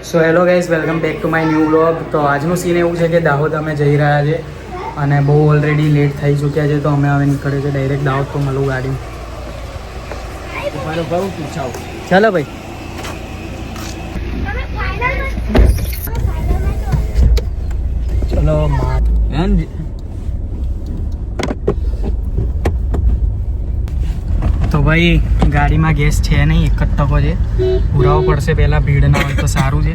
So hello guys, welcome back to my new vlog. તો આજનું scene એવું છે કે દાહોદ અમે જઈ રહ્યા છે અને બહુ ઓલરેડી લેટ થઈ ચૂક્યા છે. તો અમે હવે નીકળે છે ડાયરેક્ટ દાહોદ. તો મળું ગાડી. ચાલો ભાઈ. ચલો તો ભાઈ ગાડીમાં ગેસ છે નહીં, એક જ ટકો છે. પુરાવો પડશે પહેલાં, ભીડ ના હોય તો સારું છે.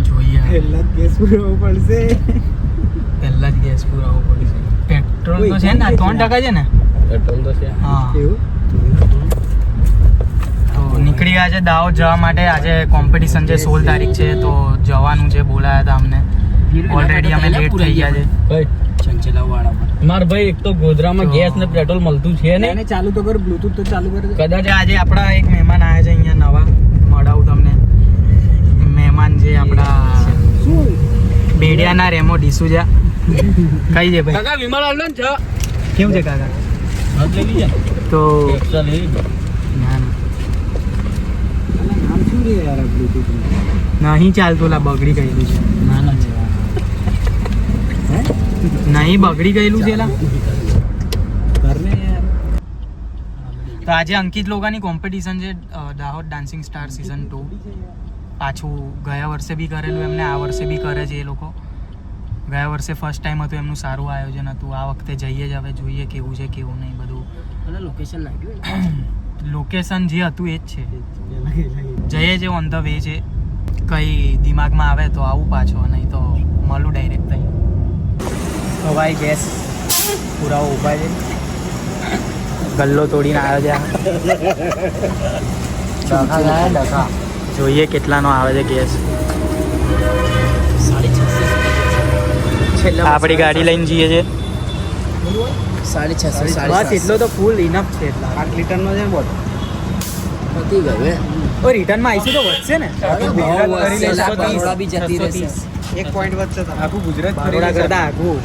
જોઈએ પહેલાં જ ગેસ પુરાવો પડશે. પેટ્રોલ તો છે ને, 3% છે ને પેટ્રોલ તો છે. હા, તો નીકળી ગયા છે દાહોદ જવા માટે. આજે કોમ્પિટિશન છે, 16 તારીખ છે, તો જવાનું છે. બોલાયા હતા અમને. ઓલરેડી અમે લેટ થઈ ગયા છે. માર ભાઈ એક તો ગોધરામાં ગેસ ને પેટ્રોલ મળતું છે ને. ચાલુ તો કર, બ્લુટૂથ તો ચાલુ કર. કદાચ આજે આપણા એક મહેમાન આવ્યા છે અહીંયા નવા, મળાવું તમને. મહેમાન છે આપણા બેડિયાના રેમો ડિસુજા. કઈ છે ભાઈ? કાકા વિમલ આલન છે. કેવું છે કાકા? તો એક્સ્ટ્રા લઈ ના નામ શું રે યાર બ્લુટૂથ નહીં ચાલતું. લા બગડી ગયેલું છે. ના ના છે નહીં બગડી ગયેલું છે લા. તો આજે અંકિત લોકોની કોમ્પિટિશન છે, દાહોદ ડાન્સિંગ સ્ટાર સીઝન 2. પાછું ગયા વર્ષે બી કરેલું એમને, આ વર્ષે બી કરે છે એ લોકો. ગયા વર્ષે ફર્સ્ટ ટાઈમ હતું એમનું, સારું આયોજન હતું. આ વખતે જઈએ જ, હવે જોઈએ કેવું છે કેવું નહીં બધું. લોકેશન લાગ્યું લોકેશન જે હતું એ જ છે. જઈએ છે, ઓન ધ વે છે. કંઈ દિમાગમાં આવે તો આવું પાછો, નહીં તો મળું ડાયરેક્ટ થઈ. તો ભાઈ ગેસ પુરાવો ઉભા છે, ગલ્લો તોડીને આવ્યો છે. જોઈએ કેટલાનો આવે છે ગેસ. આપણી ગાડી લઈને જઈએ છે. 650 બસ એટલો તો ફૂલ ઇનફ છે. 8 લીટરનો છે બોટ. પતી ગયું. ઓ રિટર્નમાં આવીશું તો વધશે ને. એક પોઈન્ટ વધશે. આખું ગુજરાત બરોડા કરતા આખું.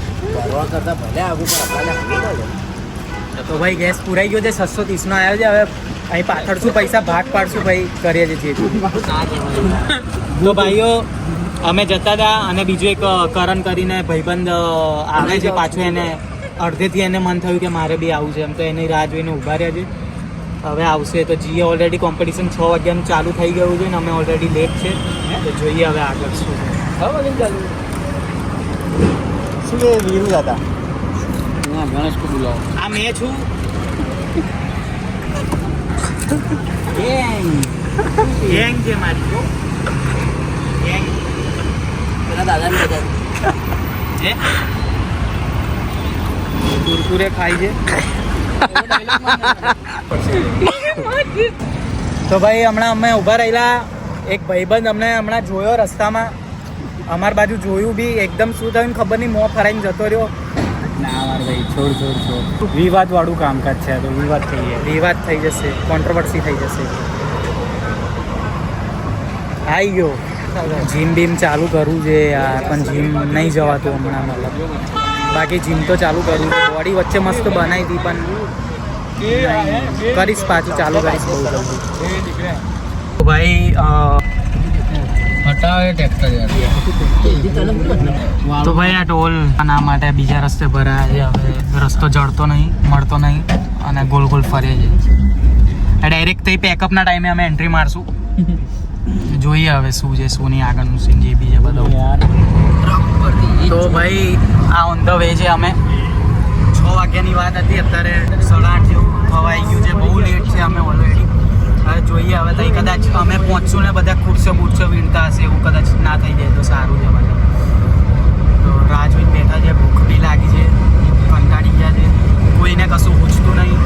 તો ભાઈ ગેસ પુરાઈ ગયો છે. 630 નો આવ્યો છે. હવે અહીં પાછળ શું પૈસા ભાગ પાડશું ભાઈ, કરીએ છીએ. તો ભાઈઓ અમે જતા હતા અને બીજું એક કરણ કરીને ભાઈબંધ આવે છે પાછું. એને અડધેથી એને મન થયું કે મારે બી આવું છે, એમ તો એની રાહ જોઈને ઊભા રહ્યા છે. હવે આવશે તો જઈએ. ઓલરેડી કોમ્પિટિશન 6 વાગ્યાનું ચાલુ થઈ ગયું છે ને અમે ઓલરેડી લેટ છે. તો જોઈએ હવે આગળ શું છે. શું એ વીરુ હતા? ગણેશ કો બોલાવો. આ મેં છું. ગેંગ છે મારી. ગેંગ પેલા દાદાને બધા હે કુરકુરે ખાય છે. તો ભાઈ હમણાં અમે ઊભા રહેલા. એક ભાઈબંધ અમને હમણાં જોયો રસ્તામાં, અમાર બાજુ જોયું બી. એકદમ શું થયું ખબર નહીં, મોં ફરાઈને જતો રહ્યો. ના માર ભાઈ છોડ. વિવાદ વાળું કામકાજ છે. તો વિવાદ થઈ જશે, કોન્ટ્રોવર્સી થઈ જશે. આવી ગયો. જીમ બીમ ચાલુ કરવું છે યાર, પણ જીમ નહીં જવાતું હમણાં. મતલબ બાકી જીમ તો ચાલુ કરવું છે. બોડી વચ્ચે મસ્ત બનાવી હતી, પણ કરીશ પાછું, ચાલુ કરીશ બહુ જલ્દી. ભાઈ હટાવે ટ્રેક્ટર યાર. તો ભાઈ આ ટોલ આના માટે બીજા રસ્તે ભરાયા છે. હવે રસ્તો જડતો નહીં, મળતો નહીં અને ગોલ ગોલ ફરે છે. ડાયરેક્ટ થઈ પેકઅપના ટાઈમે અમે એન્ટ્રી મારશું. જોઈએ હવે શું છે શું નહીં આગળનું સીન જે બી છે બધું. તો ભાઈ આ ઓન ધ વે છે. અમે 6 વાગ્યાની વાત હતી, અત્યારે 8:30 જેવું ખવાઈ ગયું છે. બહુ લેટ છે અમે ઓલરેડી. હવે જોઈએ હવે તો કદાચ અમે પહોંચશું ને બધા ખુરશો બુરશો વીણતા હશે, એવું કદાચ ના થઈ જાય તો સારું છે. બધા તો રાહ જોઈને બેઠા છે. ભૂખ બી લાગી છે, કંટાળી ગયા છે. કોઈને કશું પૂછતું નહીં,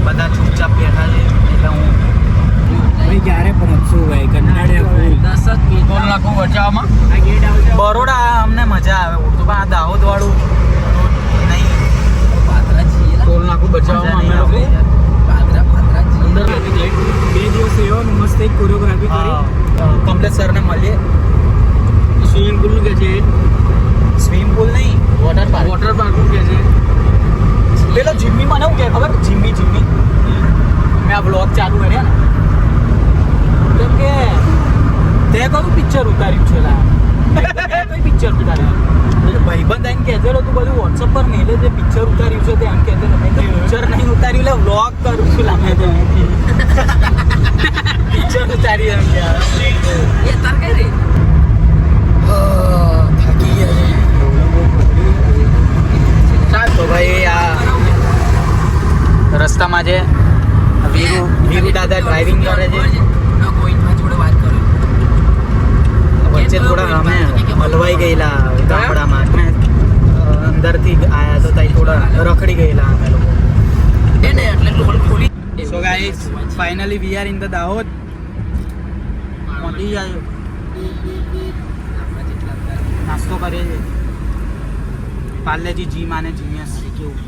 બધા ચૂપચાપ બેઠા છે. એટલે હું ભાઈ ક્યારે પહોંચશું ભાઈ, કંટાળ્યા. 10 મિનિટ નાખો બચાવમાં. બરોડા અમને મજા આવે ઉડતું, પણ આ દાહોદ વાળું નહીં. ટોલ નાખું બચાવમાં અમે લોકો અંદર 2 દિવસ એવો મસ્ત એક કોરિયોગ્રાફી કરી. કમલેશ સરને મળીએ. સ્વિમિંગ પુલ કે છે? સ્વિમિંગ પુલ નહીં, વોટર પાર્ક કે છે. પેલો જીમ્મી મને શું કે ખબર? જીમ્મી મેં આ બ્લોગ ચાલુ કર્યા ને, કેમ કે મેં કયું પિક્ચર ઉતાર્યું છે લા કઈ પિક્ચર ઉતાર્યું ભાઈબંધ આઈને કહેતો તું બધું વોટ્સઅપ પર મેલે જે પિક્ચર ઉતાર્યું છે તે એમ કહેતો મેં પિક્ચર નહીં ઉતાર્યું લે વ્લોગ કરું છું લા મેં તો પિક્ચર ઉતારી એમ કે એ તાર કઈ રે થાકી ગયા તો ભાઈ આ રસ્તામાં જે વીરુ દાદા ડ્રાઇવિંગ કરે છે વચ્ચે થોડા અમે હલવાઈ ગયેલા ગામડામાં અંદરથી આયા તો ત્યાં થોડા રખડી ગયેલા અમે લોકો so guys finally we are in the Dahod પહોંચી જાય નાસ્તો કરીએ છીએ પાર્લેજી જી માને જીનિયસ કેવું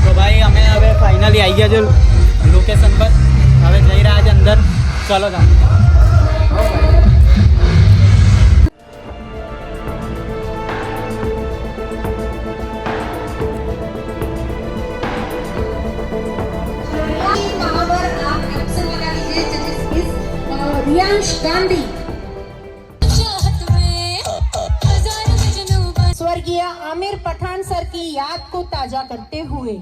તો ભાઈ અમે હવે ફાઇનલી આવી ગયા છે લોકેશન પર હવે જઈ રહ્યા છે અંદર ચાલો તમે रियांश गांधी स्वर्गीय आमिर पठान सर की याद को ताजा करते हुए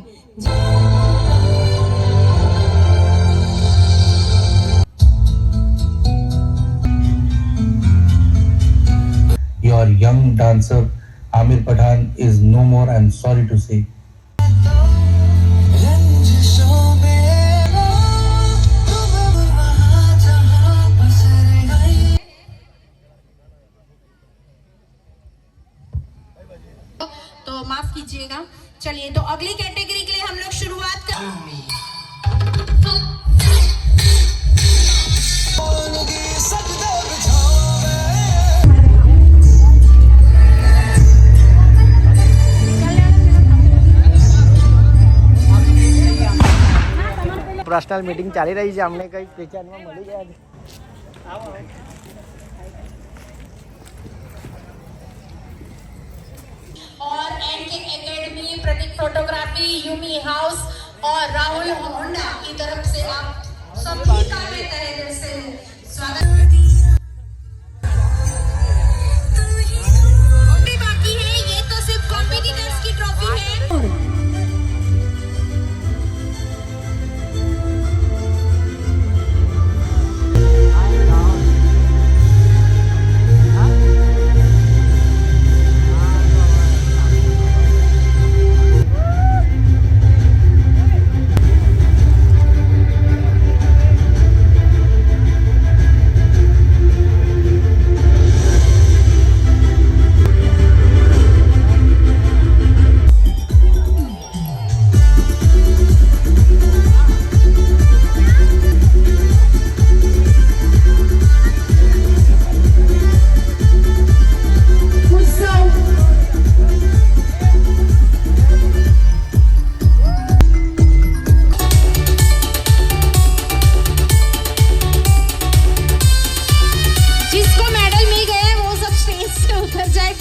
Your young dancer Amir Pathan is no more, I'm sorry to say. तो माफ कीजिएगा। चलिए तो अगली कैटेगरी के लिए हम लोग शुरुआत कर પર્સનલ મીટિંગ ચાલી રહી છે અમને કંઈક વિચારમાં મળી ગયા છે और एनके एकेडमी, प्रतीक फोटोग्राफी, यूमी हाउस और राहुल होंडा की तरफ से आप सभी का मैं तहे दिल से स्वागत भी बाकी है। ये तो सिर्फ कॉम्पिटिटर्स की ट्रॉफी है। जिसको मेडल मिल गया है वो सब स्टेज से उतर जाए।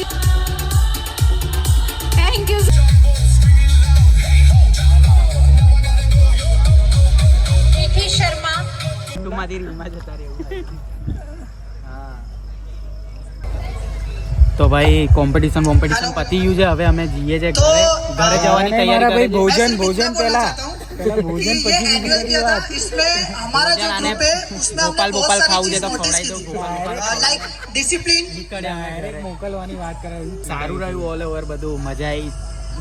Thank you. निखी शर्मा માંથી રીલમાં જતા રહેવું તો ભાઈ કોમ્પિટિશન પતી ગયું છે હવે અમે જઈએ છે ઘરે જવાની તૈયારી ભાઈ કરી ભોજન પહેલા ભોજન પછી બીજી વાત ગોપાલ ખાવું છે તો ખવડાવી દો ગોપાલ ડાયરેક્ટ મોકલવાની વાત કરે સારું રહ્યું ઓલ ઓવર બધું મજા આવી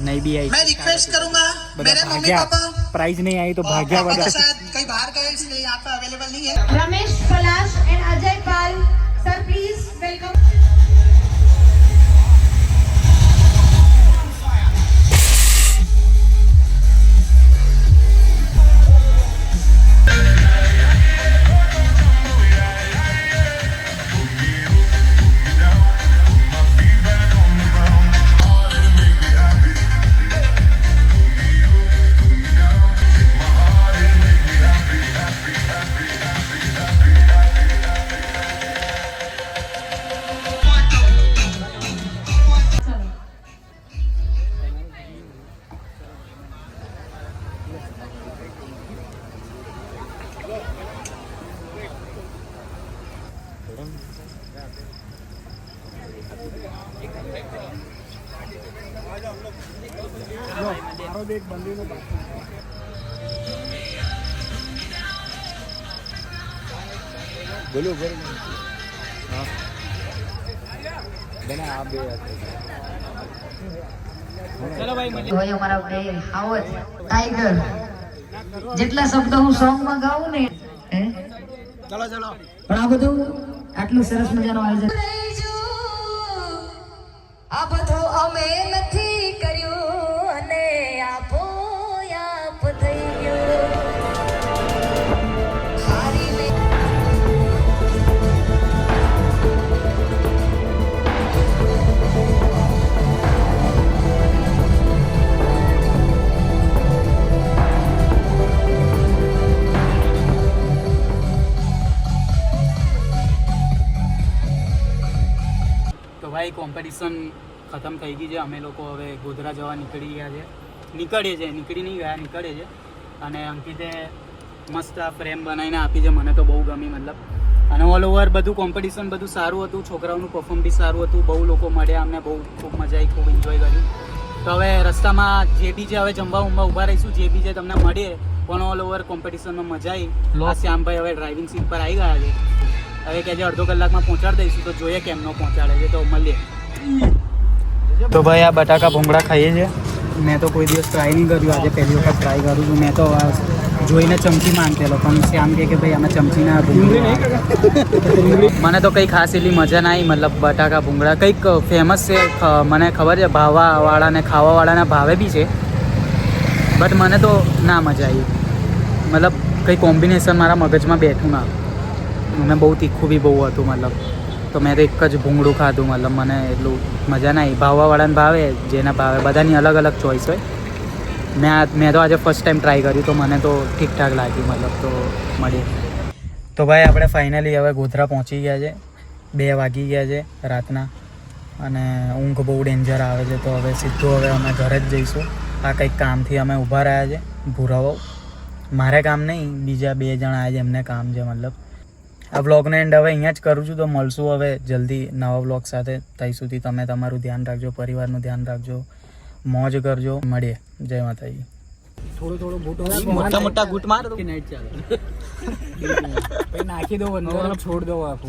નહીં બી આવી मैं रिक्वेस्ट करूंगा मेरे मम्मी भाग्या पापा प्राइज नहीं आई तो भाग्या बता शायद कहीं बाहर गए इसलिए यहाँ पे अवेलेबल नहीं है। Ramesh Palash and Ajay Pal sir please welcome. ચલો ભાઈ મળીએ. હોય અમારા બે હાવજ ટાઈગર જેટલા શબ્દ હું સોંગ માં ગાઉં ને ચલો ચલો પણ આ બધું આટલું સરસ મજાનું આયોજન આ બધું અમે નથી કર્યું અને આપો આપ થઈ ગયું હારીને તો ભાઈ કોમ્પિટિશન ખતમ થઈ ગઈ છે. અમે લોકો હવે ગોધરા જવા નીકળી નહીં ગયા નીકળે છે. અને અંકિતે મસ્ત આ ફ્રેમ બનાવીને આપી છે, મને તો બહુ ગમી મતલબ. અને ઓલ ઓવર બધું કોમ્પિટિશન બધું સારું હતું, છોકરાઓનું પરફોર્મ બી સારું હતું, બહુ લોકો મળ્યા, અમને બહુ ખૂબ મજા આવી, ખૂબ એન્જોય કર્યું. તો હવે રસ્તામાં જે બી છે હવે જમવા ઊભા રહીશું, જે બી છે તમને મળીએ. પણ ઓલ ઓવર કોમ્પિટિશનમાં મજા આવી. આ શ્યામભાઈ હવે ડ્રાઇવિંગ સીટ પર આવી ગયા છે. હવે કે જે અડધો કલાકમાં પહોંચાડી દઈશું, તો જોઈએ કેમનો પહોંચાડે છે. તો મળીએ. તો ભાઈ આ બટાકા ભૂંગળા ખાઈએ છીએ. મેં તો કોઈ દિવસ ટ્રાય નહીં કર્યું, આજે પહેલી વખત ટ્રાય કરું છું. મેં તો જોઈને ચમચી માંગતેલો, પણ શ્યામ કે ભાઈ આમાં ચમચી ના મને તો કંઈ ખાસ એટલી મજા ના આવી. મતલબ બટાકા ભૂંગળા કંઈક ફેમસ છે, મને ખબર છે, ભાવવાવાળાને ખાવાવાળાના ભાવે બી છે, બટ મને તો ના મજા આવી. મતલબ કંઈ કોમ્બિનેશન મારા મગજમાં બેઠું ના. મને બહુ તીખું બી બહુ હતું મતલબ. તો મેં તો એક જ ભૂંગળું ખાધું. મતલબ મને એટલું મજા ના આવી. ભાવવાવાળાને ભાવે, જેના ભાવે, બધાની અલગ અલગ ચોઈસ હોય. મેં તો આજે ફર્સ્ટ ટાઈમ ટ્રાય કર્યું, તો મને તો ઠીકઠાક લાગ્યું મતલબ. તો મળીએ. તો ભાઈ આપણે ફાઇનલી હવે ગોધરા પહોંચી ગયા છે. 2 વાગી ગયા છે રાતના, અને ઊંઘ બહુ ડેન્જર આવે છે. તો હવે સીધું હવે અમે ઘરે જ જઈશું. આ કંઈક કામથી અમે ઊભા રહ્યા છે. ભૂરાવો મારે કામ નહીં, બીજા 2 જણ આવ્યા છે, એમને કામ છે મતલબ. આ વ્લોગને એન્ડ હવે અહીંયા જ કરું છું. તો મળશું હવે જલ્દી નવા વ્લોગ સાથે. ત્યાં સુધી તમે તમારું ધ્યાન રાખજો, પરિવારનું ધ્યાન રાખજો, મોજ કરજો. મળીએ. જય માતાજી. થોડો બૂટ મોટા મોટા ગુટ માર નાઈટ ચાલે નાખી દો, છોડ દો આખું.